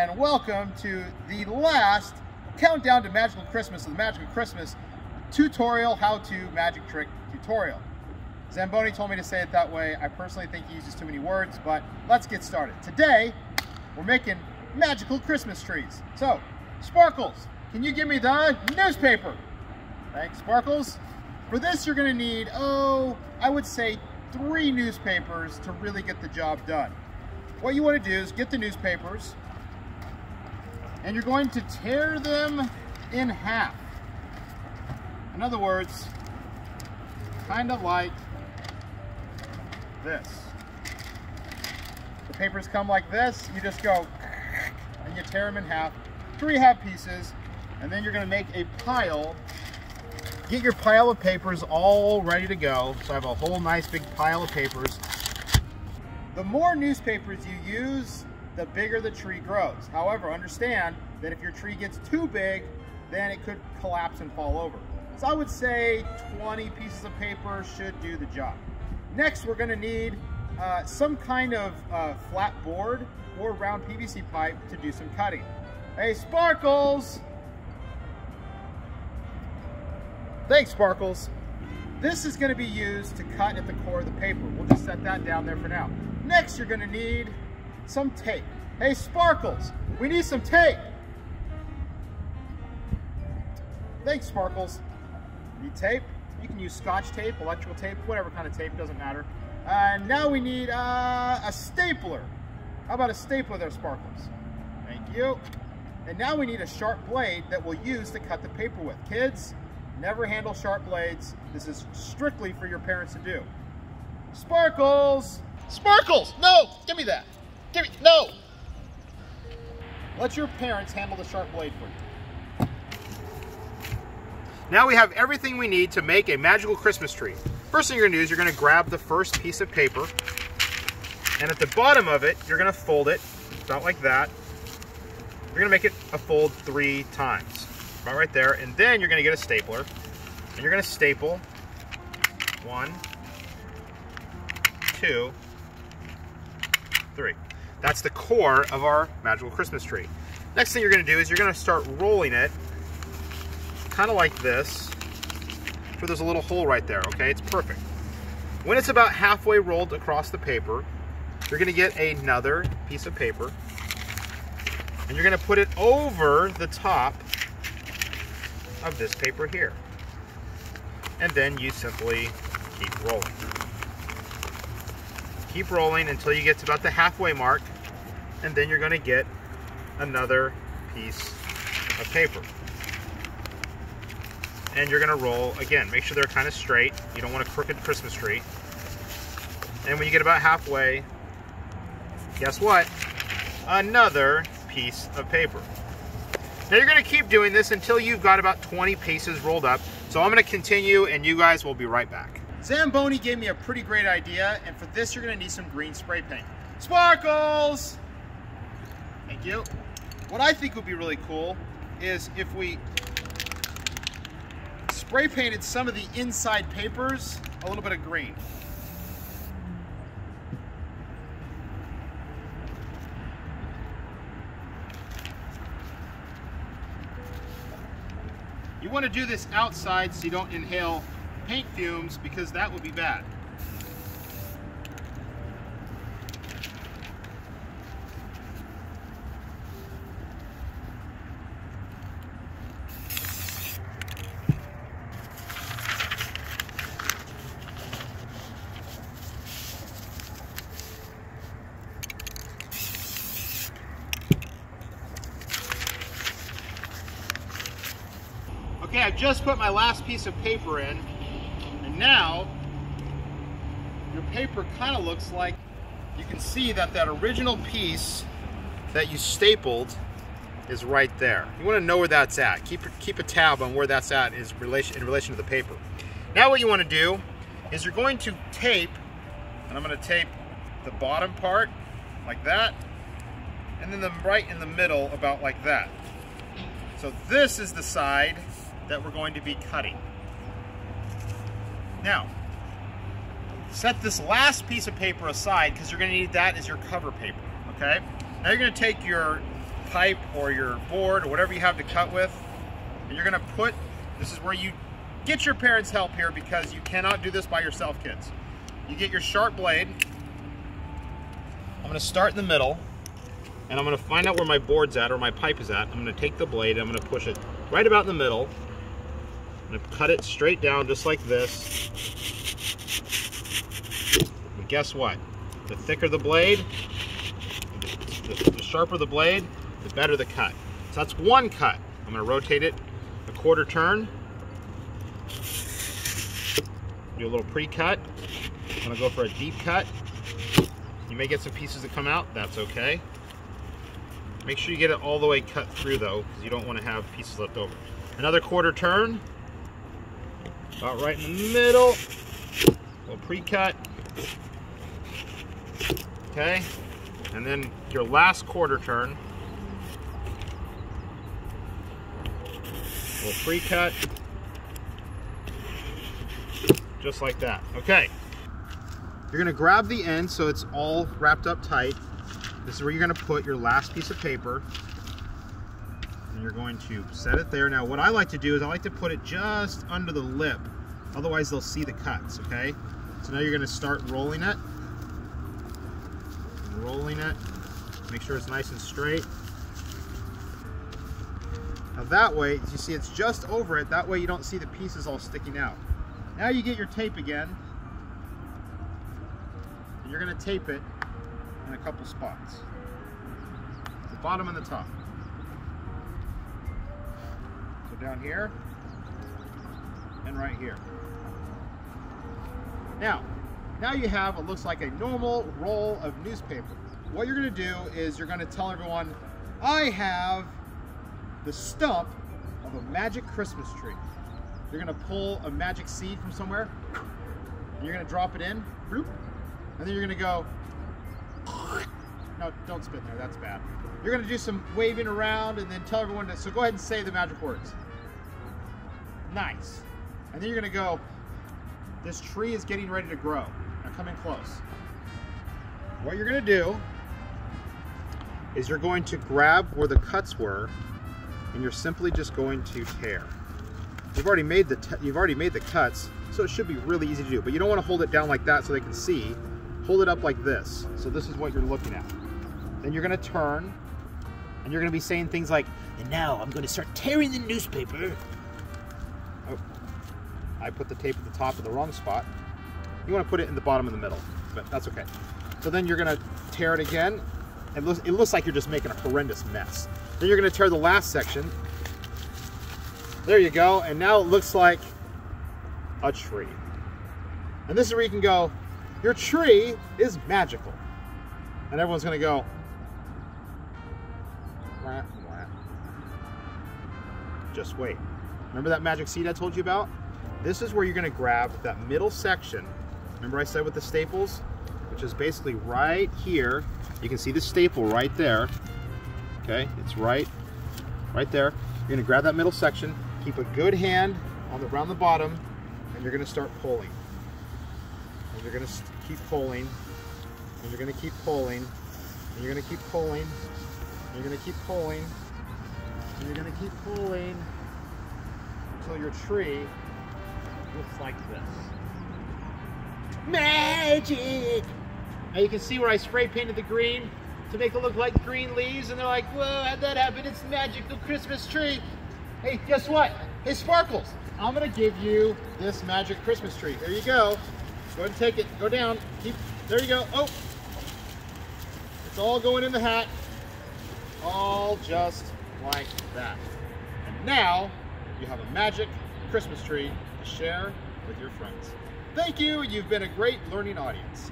and welcome to the last countdown to Magical Christmas of the Magical Christmas tutorial, how-to magic trick tutorial. Zamboni told me to say it that way. I personally think he uses too many words, but let's get started. Today, we're making magical Christmas trees. So, Sparkles, can you give me the newspaper? Thanks, Sparkles. For this, you're gonna need, I would say 3 newspapers to really get the job done. What you want to do is get the newspapers and you're going to tear them in half. In other words, kind of like this. The papers come like this, you just go and you tear them in half, 3 half pieces, and then you're going to make a pile. Get your pile of papers all ready to go. So I have a whole nice big pile of papers. The more newspapers you use, the bigger the tree grows. However, understand that if your tree gets too big, then it could collapse and fall over. So I would say 20 pieces of paper should do the job. Next, we're gonna need some kind of flat board or round PVC pipe to do some cutting. Hey, Sparkles! Thanks, Sparkles. This is gonna be used to cut at the core of the paper. We'll just set that down there for now. Next, you're gonna need some tape. Hey, Sparkles, we need some tape. Thanks, Sparkles. Need tape? You can use Scotch tape, electrical tape, whatever kind of tape, doesn't matter. Now we need a stapler. How about a stapler there, Sparkles? Thank you. And now we need a sharp blade that we'll use to cut the paper with. Kids, never handle sharp blades. This is strictly for your parents to do. Sparkles! Sparkles! No! Give me that! Give me, no! Let your parents handle the sharp blade for you. Now we have everything we need to make a magical Christmas tree. First thing you're gonna do is you're gonna grab the first piece of paper, and at the bottom of it, you're gonna fold it, about like that. You're gonna make it a fold 3 times, about right there, and then you're gonna get a stapler, and you're gonna staple 1, 2, 3. That's the core of our magical Christmas tree. Next thing you're gonna do is you're gonna start rolling it, kind of like this, where there's a little hole right there, okay? It's perfect. When it's about halfway rolled across the paper, you're gonna get another piece of paper, and you're gonna put it over the top of this paper here. And then you simply keep rolling. Keep rolling until you get to about the halfway mark, and then you're gonna get another piece of paper. And you're gonna roll again. Make sure they're kind of straight. You don't want a crooked Christmas tree. And when you get about halfway, guess what? Another piece of paper. Now you're gonna keep doing this until you've got about 20 pieces rolled up. So I'm gonna continue and you guys will be right back. Zamboni gave me a pretty great idea, and for this you're gonna need some green spray paint. Sparkles! Thank you. What I think would be really cool is if we spray painted some of the inside papers a little bit of green. You want to do this outside so you don't inhale paint fumes, because that would be bad. Okay, I've just put my last piece of paper in, and now your paper kind of looks like, you can see that that original piece that you stapled is right there. You want to know where that's at. Keep a tab on where that's at in relation to the paper. Now what you want to do is you're going to tape, and I'm going to tape the bottom part like that, and then the right in the middle about like that. So this is the side that we're going to be cutting. Now, set this last piece of paper aside because you're going to need that as your cover paper, okay? Now you're going to take your pipe or your board or whatever you have to cut with. And you're gonna put, this is where you get your parents' help here, because you cannot do this by yourself, kids. You get your sharp blade. I'm gonna start in the middle, and I'm gonna find out where my board's at or my pipe is at. I'm gonna take the blade and I'm gonna push it right about in the middle. I'm gonna cut it straight down just like this. But guess what? The thicker the blade, the sharper the blade, the better the cut. So that's one cut. I'm gonna rotate it a quarter turn. Do a little pre-cut. I'm gonna go for a deep cut. You may get some pieces that come out, that's okay. Make sure you get it all the way cut through though, because you don't want to have pieces left over. Another quarter turn, about right in the middle. A little pre-cut. Okay, and then your last quarter turn. A little pre-cut. Just like that. Okay. You're gonna grab the end so it's all wrapped up tight. This is where you're gonna put your last piece of paper. And you're going to set it there. Now what I like to do is I like to put it just under the lip. Otherwise they'll see the cuts, okay? So now you're gonna start rolling it. Rolling it. Make sure it's nice and straight. Now that way, you see it's just over it. That way you don't see the pieces all sticking out. Now you get your tape again. And you're gonna tape it in a couple spots. The bottom and the top. So down here and right here. Now you have what looks like a normal roll of newspaper. What you're gonna do is you're gonna tell everyone, I have the stump of a magic Christmas tree. You're gonna pull a magic seed from somewhere, and you're gonna drop it in, bloop, and then you're gonna go, no, don't spit there, that's bad. You're gonna do some waving around and then tell everyone to, so go ahead and say the magic words. Nice. And then you're gonna go, this tree is getting ready to grow. Now come in close. What you're gonna do is you're going to grab where the cuts were, and you're simply just going to tear. You've already made the cuts, so it should be really easy to do, but you don't want to hold it down like that so they can see. Hold it up like this. So this is what you're looking at. Then you're going to turn, and you're going to be saying things like, and now I'm going to start tearing the newspaper. Oh, I put the tape at the top of the wrong spot. You want to put it in the bottom and the middle, but that's okay. So then you're going to tear it again. It looks like you're just making a horrendous mess. Then you're going to tear the last section. There you go, and now it looks like a tree. And this is where you can go, your tree is magical. And everyone's gonna go, wah, wah. Just wait. Remember that magic seed I told you about? This is where you're gonna grab that middle section. Remember I said with the staples? Which is basically right here. You can see the staple right there. Okay, it's right there. You're gonna grab that middle section, keep a good hand around the bottom, and you're gonna start pulling. And you're gonna keep pulling, and you're gonna keep pulling, and you're gonna keep pulling, and you're gonna keep pulling, and you're gonna keep pulling until your tree looks like this. Magic! Now you can see where I spray painted the green to make it look like green leaves, and they're like, whoa, how'd that happen? It's magical Christmas tree. Hey, guess what? Hey, Sparkles, I'm gonna give you this magic Christmas tree. There you go. Go ahead and take it. Go down. There you go. Oh! It's all going in the hat. All just like that. And now you have a magic Christmas tree to share with your friends. Thank you. You've been a great learning audience.